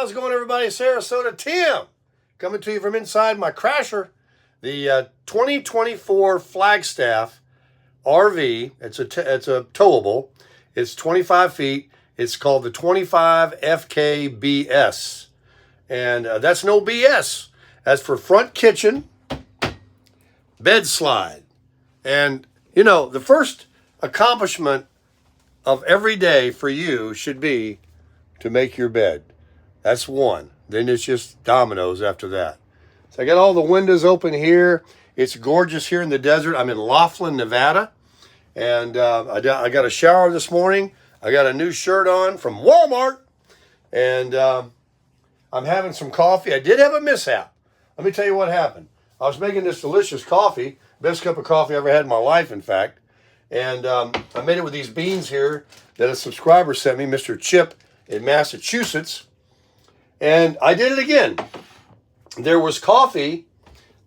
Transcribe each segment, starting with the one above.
how's it going, everybody? Sarasota, Tim, coming to you from inside my Crasher, the 2024 Flagstaff RV. It's a towable. It's 25 feet. It's called the 25 FKBS, and that's no BS. As for front kitchen, bed slide, and you know the first accomplishment of every day for you should be to make your bed. That's one. Then it's just dominoes after that. So I got all the windows open here. It's gorgeous here in the desert. I'm in Laughlin, Nevada. And I got a shower this morning. I got a new shirt on from Walmart. And I'm having some coffee. I did have a mishap. Let me tell you what happened. I was making this delicious coffee. Best cup of coffee I ever had in my life, in fact. And I made it with these beans here that a subscriber sent me, Mr. Chip in Massachusetts. And I did it again. There was coffee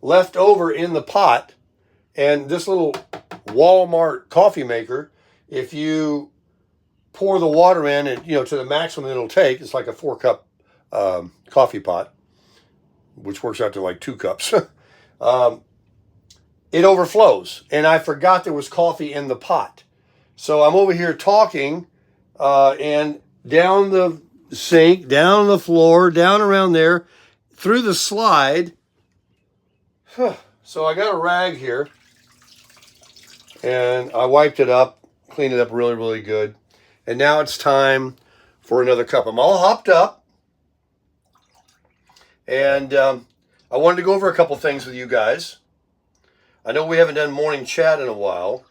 left over in the pot, and this little Walmart coffee maker, if you pour the water in and to the maximum it'll take, it's like a 4-cup coffee pot, which works out to like 2 cups. It overflows, and I forgot there was coffee in the pot. So I'm over here talking, and down the sink, down the floor, down around there, through the slide. So I got a rag here, and I wiped it up, cleaned it up really, really good. And now it's time for another cup. I'm all hopped up, and I wanted to go over a couple things with you guys. I know we haven't done morning chat in a while.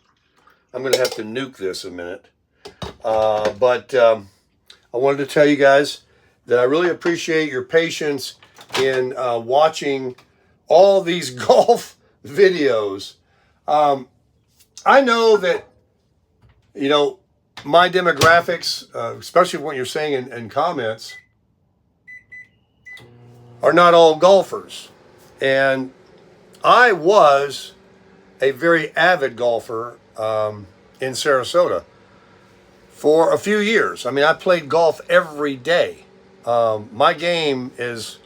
I'm going to have to nuke this a minute. But I wanted to tell you guys that I really appreciate your patience in watching all these golf videos. I know that, my demographics, especially what you're saying in comments, are not all golfers. And I was a very avid golfer in Sarasota for a few years. I mean, I played golf every day. My game is,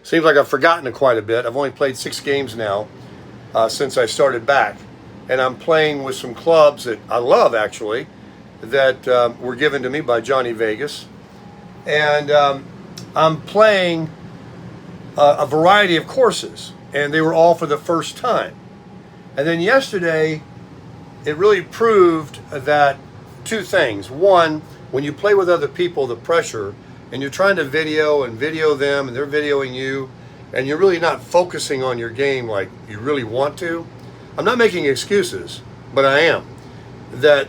seems like I've forgotten it quite a bit. I've only played 6 games now since I started back. And I'm playing with some clubs that I love, actually, that were given to me by Johnny Vegas. And I'm playing a variety of courses, and they were all for the first time. And then yesterday, it really proved that 2 things. One, when you play with other people, the pressure, and you're trying to video them, and they're videoing you, and you're really not focusing on your game like you really want to. I'm not making excuses, but I am. That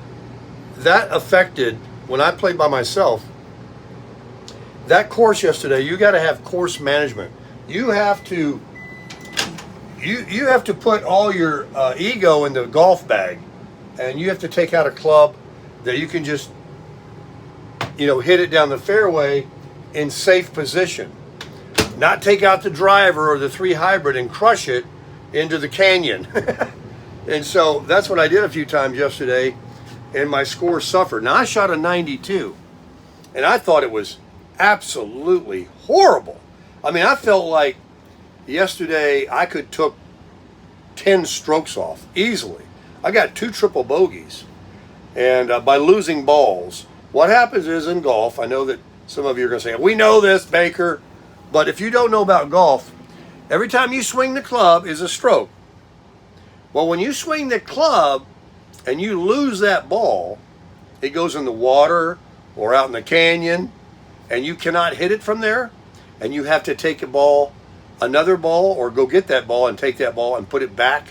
affected, when I played by myself, that course yesterday, you got to have course management. You have to put all your ego in the golf bag, and you have to take out a club that you can just, hit it down the fairway in safe position. Not take out the driver or the 3 hybrid and crush it into the canyon. And so that's what I did a few times yesterday, and my score suffered. Now I shot a 92, and I thought it was absolutely horrible. I mean, I felt like yesterday I could took 10 strokes off easily. I got 2 triple bogeys, and by losing balls. What happens is in golf, I know that some of you are going to say, we know this, Baker, but if you don't know about golf, every time you swing the club is a stroke. Well, when you swing the club and you lose that ball, it goes in the water or out in the canyon, and you cannot hit it from there, and you have to take another ball, or go get that ball and take that ball and put it back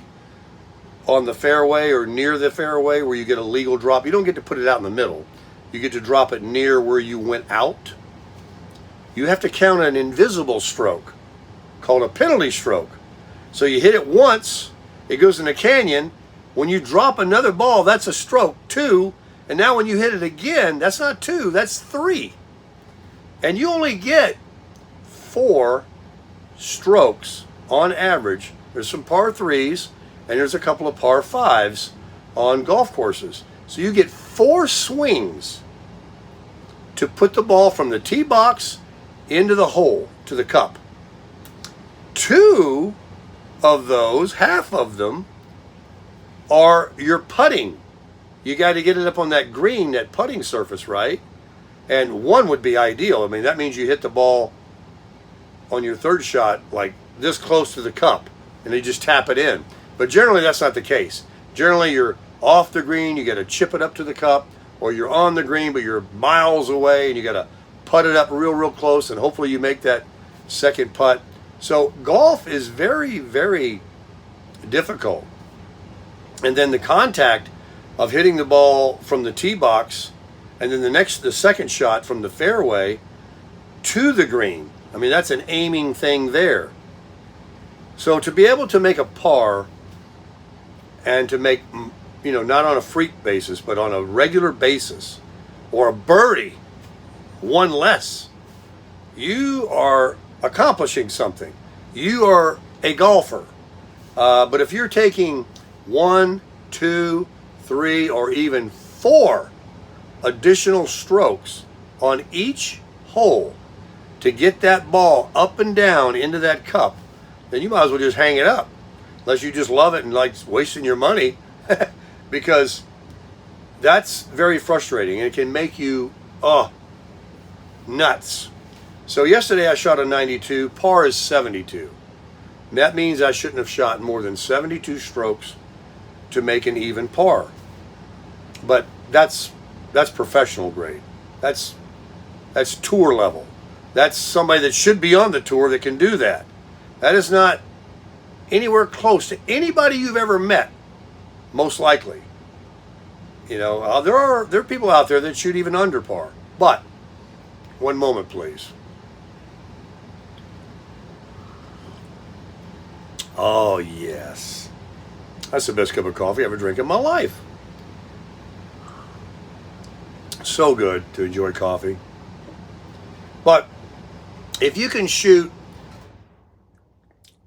on the fairway or near the fairway where you get a legal drop. You don't get to put it out in the middle. You get to drop it near where you went out. You have to count an invisible stroke called a penalty stroke. So you hit it once, it goes in the canyon. When you drop another ball, that's a stroke, 2. And now when you hit it again, that's not 2, that's 3. And you only get 4 strokes on average. There's some par 3s, and there's a couple of par 5s on golf courses. So you get 4 swings to put the ball from the tee box into the hole, to the cup. 2 of those, half of them, are your putting. You got to get it up on that green, that putting surface, right? And 1 would be ideal. I mean, that means you hit the ball on your third shot like this close to the cup, and you just tap it in. But generally, that's not the case. Generally, you're off the green, you got to chip it up to the cup, or you're on the green, but you're miles away, and you got to putt it up real close, and hopefully you make that second putt. So golf is very, very difficult. And then the contact of hitting the ball from the tee box, and then the second shot from the fairway to the green. I mean, that's an aiming thing there. So to be able to make a par, and to make, not on a freak basis, but on a regular basis, or a birdie, 1 less, you are accomplishing something. You are a golfer. But if you're taking 1, 2, 3, or even 4 additional strokes on each hole to get that ball up and down into that cup, then you might as well just hang it up. Unless you just love it and like wasting your money, because that's very frustrating and it can make you nuts. So yesterday I shot a 92, par is 72. And that means I shouldn't have shot more than 72 strokes to make an even par. But that's professional grade. That's tour level. That's somebody that should be on the tour that can do that. That is not anywhere close to anybody you've ever met, most likely. There are people out there that shoot even under par. But, one moment please. Oh yes. That's the best cup of coffee I ever drank in my life. So good to enjoy coffee. But, if you can shoot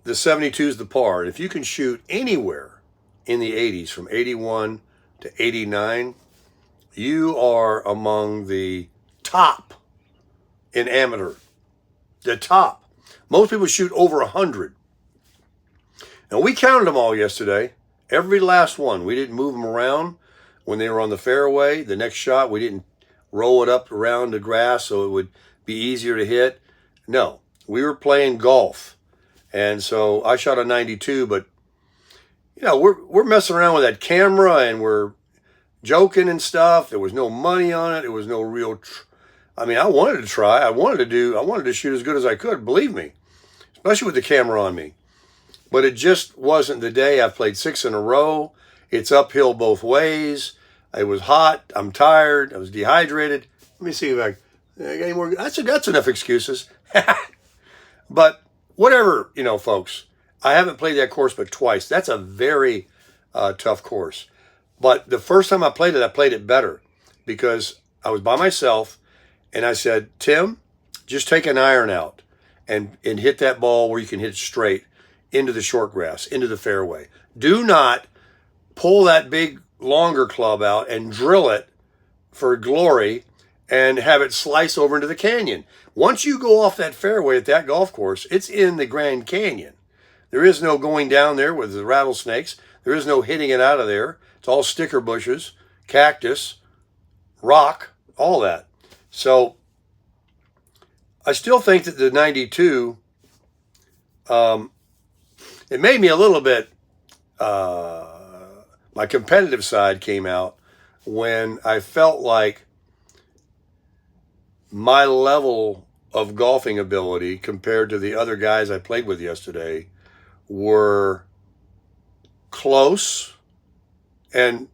the 72's the par, and if you can shoot anywhere in the 80s, from 81 to 89, you are among the top in amateur. The top. Most people shoot over 100. And we counted them all yesterday. Every last one. We didn't move them around when they were on the fairway. The next shot, we didn't roll it up around the grass so it would be easier to hit. No, we were playing golf. And so I shot a 92, but we're messing around with that camera and we're joking and stuff. There was no money on it. There was no real. I wanted to try. I wanted to shoot as good as I could. Believe me, especially with the camera on me. But it just wasn't the day. I've played 6 in a row. It's uphill both ways. It was hot. I'm tired. I was dehydrated. Let me see if I got any more. That's enough excuses. But. Whatever, folks, I haven't played that course but twice. That's a very tough course. But the first time I played it better because I was by myself and I said, Tim, just take an iron out and hit that ball where you can hit it straight into the short grass, into the fairway. Do not pull that big, longer club out and drill it for glory and have it slice over into the canyon. Once you go off that fairway at that golf course, it's in the Grand Canyon. There is no going down there with the rattlesnakes. There is no hitting it out of there. It's all sticker bushes, cactus, rock, all that. So I still think that the 92, it made me a little bit, my competitive side came out when I felt like my level of golfing ability compared to the other guys I played with yesterday were close and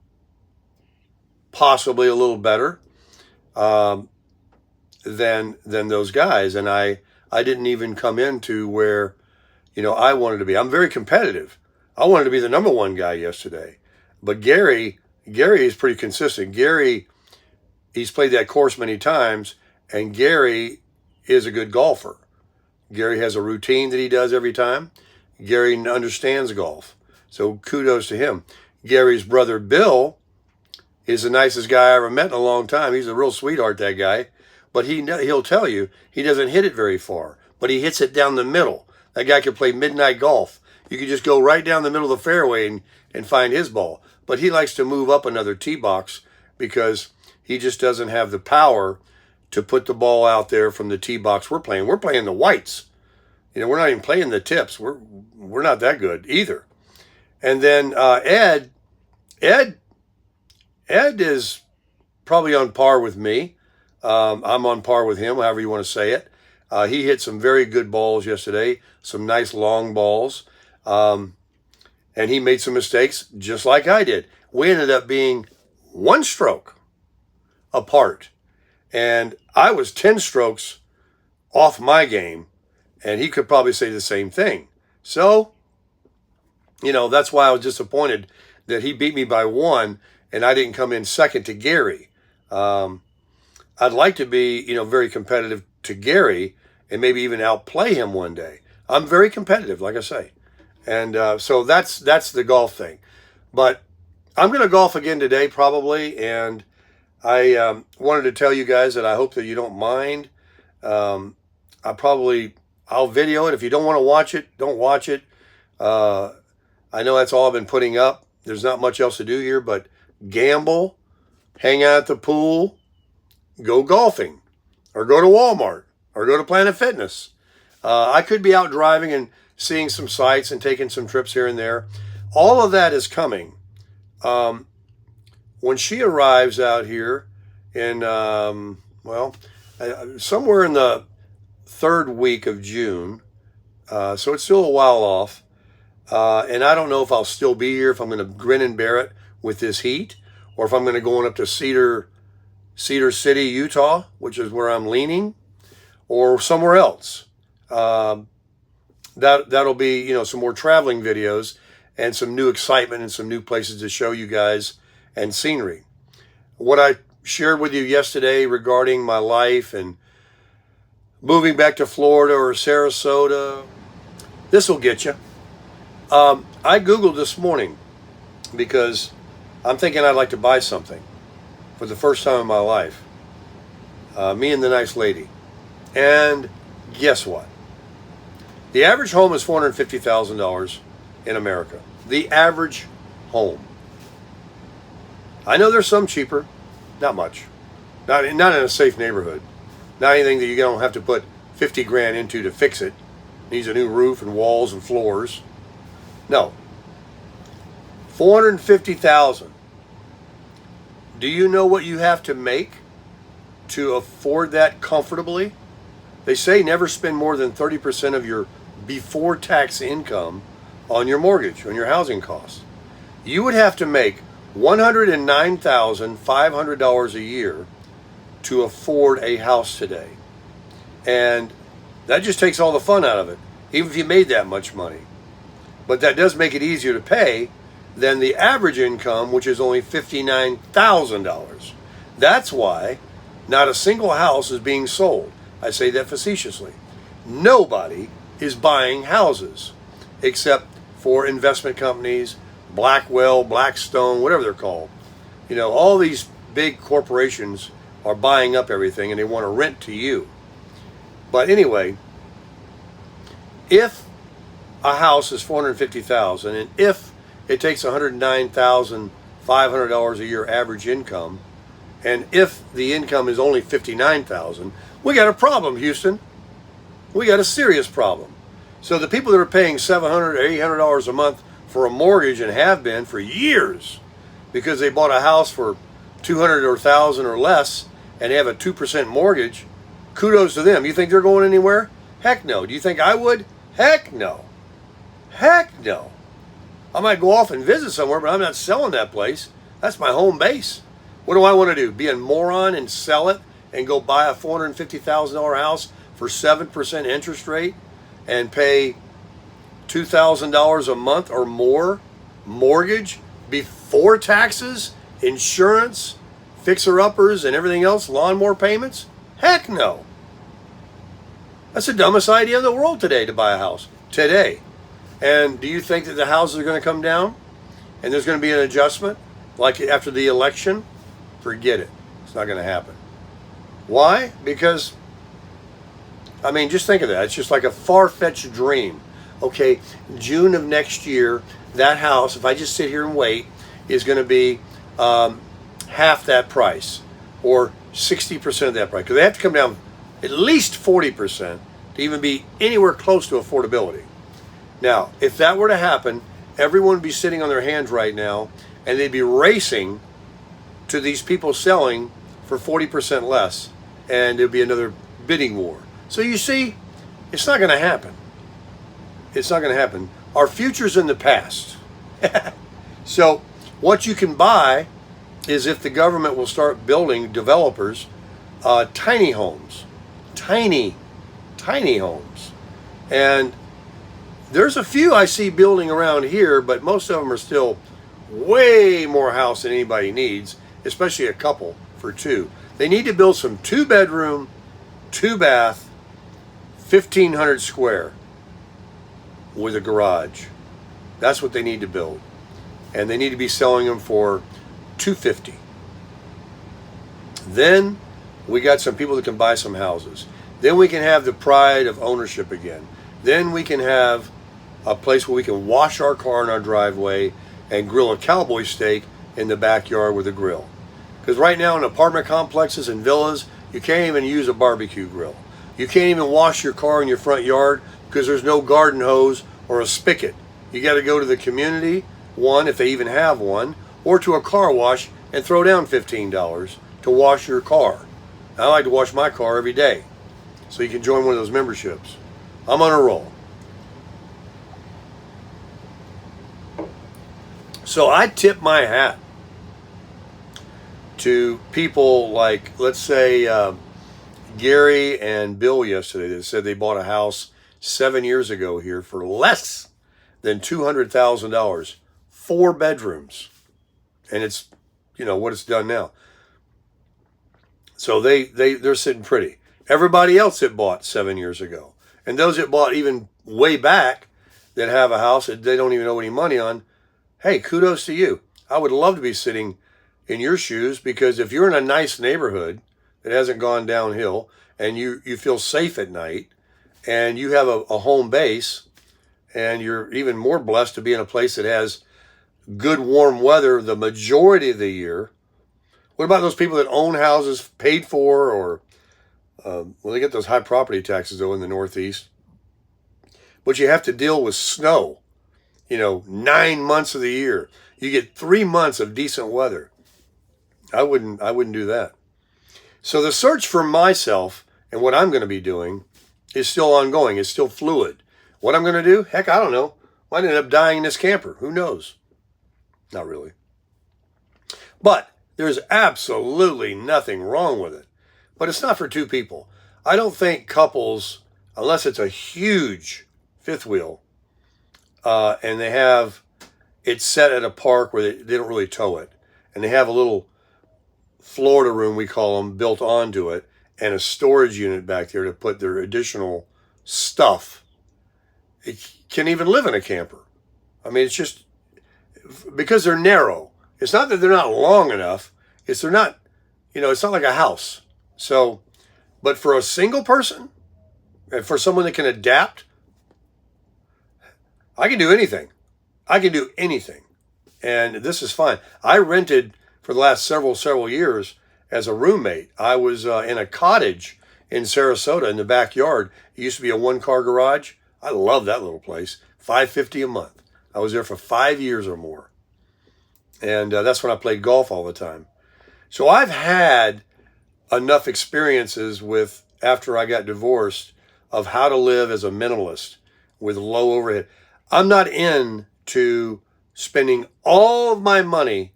possibly a little better than those guys. And I didn't even come into where, I wanted to be. I'm very competitive. I wanted to be the number 1 guy yesterday. But Gary is pretty consistent. Gary, he's played that course many times. And Gary is a good golfer. Gary has a routine that he does every time. Gary understands golf. So kudos to him. Gary's brother, Bill, is the nicest guy I ever met in a long time. He's a real sweetheart, that guy. but he'll tell you he doesn't hit it very far, but he hits it down the middle. That guy could play midnight golf. You could just go right down the middle of the fairway and find his ball. But he likes to move up another tee box because he just doesn't have the power to put the ball out there from the tee box we're playing. We're playing the whites. You know, we're not even playing the tips. We're not that good either. And then Ed is probably on par with me. I'm on par with him, however you want to say it. He hit some very good balls yesterday, some nice long balls. And he made some mistakes just like I did. We ended up being 1 stroke apart. And I was 10 strokes off my game, and he could probably say the same thing. So, you know, that's why I was disappointed that he beat me by 1 and I didn't come in second to Gary. I'd like to be, you know, very competitive to Gary and maybe even outplay him one day. I'm very competitive, like I say. And so that's the golf thing. But I'm going to golf again today probably, and I wanted to tell you guys that I hope that you don't mind. I'll video it. If you don't want to watch it, don't watch it. I know that's all I've been putting up. There's not much else to do here, but gamble, hang out at the pool, go golfing, or go to Walmart, or go to Planet Fitness. I could be out driving and seeing some sights and taking some trips here and there. All of that is coming. When she arrives out here in, somewhere in the 3rd week of June, so it's still a while off, and I don't know if I'll still be here, if I'm going to grin and bear it with this heat, or if I'm going to go on up to Cedar City, Utah, which is where I'm leaning, or somewhere else. That'll be, you know, some more traveling videos and some new excitement and some new places to show you guys and scenery. What I shared with you yesterday regarding my life and moving back to Florida or Sarasota, this will get you. I Googled this morning because I'm thinking I'd like to buy something for the first time in my life. Me and the nice lady. And guess what? The average home is $450,000 in America. The average home. I know there's some cheaper, not much. Not in a safe neighborhood. Not anything that you don't have to put 50 grand into to fix it. Needs a new roof and walls and floors. No. $450,000. Do you know what you have to make to afford that comfortably? They say never spend more than 30% of your before tax income on your mortgage, on your housing costs. You would have to make $109,500 a year to afford a house today. And that just takes all the fun out of it, even if you made that much money. But that does make it easier to pay than the average income, which is only $59,000. That's why not a single house is being sold. I say that facetiously. Nobody is buying houses except for investment companies, Blackwell, Blackstone, whatever they're called. You know, all these big corporations are buying up everything and they want to rent to you. But anyway, if a house is $450,000 and if it takes $109,500 a year average income, and if the income is only $59,000, we got a problem, Houston. We got a serious problem. So the people that are paying $700 or $800 a month for a mortgage and have been for years because they bought a house for $200 or $1,000 or less and they have a 2% mortgage, kudos to them. You think they're going anywhere? Heck no. Do you think I would? Heck no. Heck no. I might go off and visit somewhere, but I'm not selling that place. That's my home base. What do I want to do? Be a moron and sell it and go buy a $450,000 house for 7% interest rate and pay $2,000 a month or more mortgage before taxes, insurance, fixer-uppers, and everything else, lawnmower payments? Heck no. That's the dumbest idea in the world today to buy a house. Today. And do you think that the houses are going to come down and there's going to be an adjustment like after the election? Forget it. It's not going to happen. Why? Because, I mean, just think of that. It's just like a far-fetched dream. Okay, June of next year, that house, if I just sit here and wait, is going to be half that price or 60% of that price. Because they have to come down at least 40% to even be anywhere close to affordability. Now, if that were to happen, everyone would be sitting on their hands right now, and they'd be racing to these people selling for 40% less, and there'd be another bidding war. So you see, it's not going to happen. It's not going to happen. Our future's in the past. So what you can buy is if the government will start building developers tiny homes, tiny homes. And there's a few I see building around here, but most of them are still way more house than anybody needs, especially a couple for two. They need to build some 2-bedroom, 2-bath, 1,500 square with a garage. That's what they need to build. And they need to be selling them for $250. Then we got some people that can buy some houses. Then we can have the pride of ownership again. Then we can have a place where we can wash our car in our driveway and grill a cowboy steak in the backyard with a grill. Because right now in apartment complexes and villas, you can't even use a barbecue grill. You can't even wash your car in your front yard because there's no garden hose or a spigot. You got to go to the community one, if they even have one, or to a car wash and throw down $15 to wash your car. I like to wash my car every day. So you can join one of those memberships. I'm on a roll. So I tip my hat to people like, let's say, Gary and Bill yesterday that said they bought a house 7 years ago here for less than $200,000, 4 bedrooms. And it's, you know, what it's done now. So they're sitting pretty. Everybody else that bought 7 years ago, and those that bought even way back that have a house that they don't even owe any money on, hey, kudos to you. I would love to be sitting in your shoes, because if you're in a nice neighborhood that hasn't gone downhill and you feel safe at night and you have a home base and you're even more blessed to be in a place that has good warm weather the majority of the year. What about those people that own houses paid for, or well, they get those high property taxes though in the Northeast, but you have to deal with snow, 9 months of the year. You get 3 months of decent weather. I wouldn't do that. So the search for myself and what I'm going to be doing is still ongoing. It's still fluid. What I'm going to do? Heck, I don't know. Might end up dying in this camper. Who knows? Not really. But there's absolutely nothing wrong with it. But it's not for two people. I don't think couples, unless it's a huge fifth wheel, and they have it set at a park where they don't really tow it, and they have a little Florida room, we call them, built onto it, and a storage unit back there to put their additional stuff. It can even live in a camper. I mean, it's just because they're narrow. It's not that they're not long enough. It's they're not, it's not like a house. So, but for a single person, and for someone that can adapt, I can do anything. I can do anything. And this is fine. I rented for the last several years as a roommate. I was in a cottage in Sarasota in the backyard. It used to be a 1-car garage. I love that little place. $550 a month. I was there for 5 years or more. And that's when I played golf all the time. So I've had enough experiences with, after I got divorced, of how to live as a minimalist with low overhead. I'm not into spending all of my money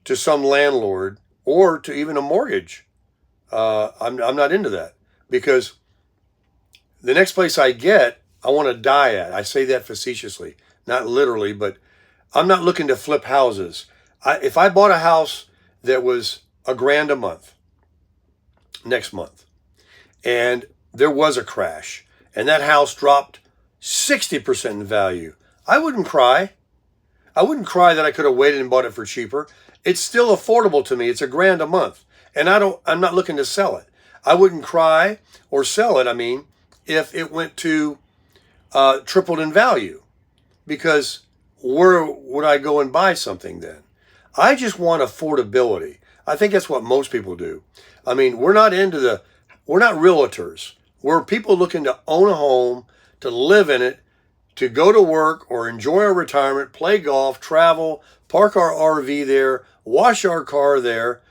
to some landlord or to even a mortgage. I'm not into that, because the next place I get, I want to die at. I say that facetiously, not literally, but I'm not looking to flip houses. If I bought a house that was $1,000 a month next month, and there was a crash, and that house dropped 60% in value, I wouldn't cry. I wouldn't cry that I could have waited and bought it for cheaper. It's still affordable to me. It's $1,000 a month, and I'm not looking to sell it. I wouldn't cry or sell it, I mean, if it went to tripled in value, because where would I go and buy something then? I just want affordability. I think that's what most people do. I mean, we're not realtors. We're people looking to own a home, to live in it, to go to work or enjoy our retirement, play golf, travel, park our RV there, wash our car there,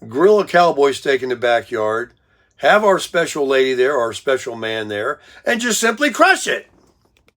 grill a cowboy steak in the backyard, have our special lady there, our special man there, and just simply crush it.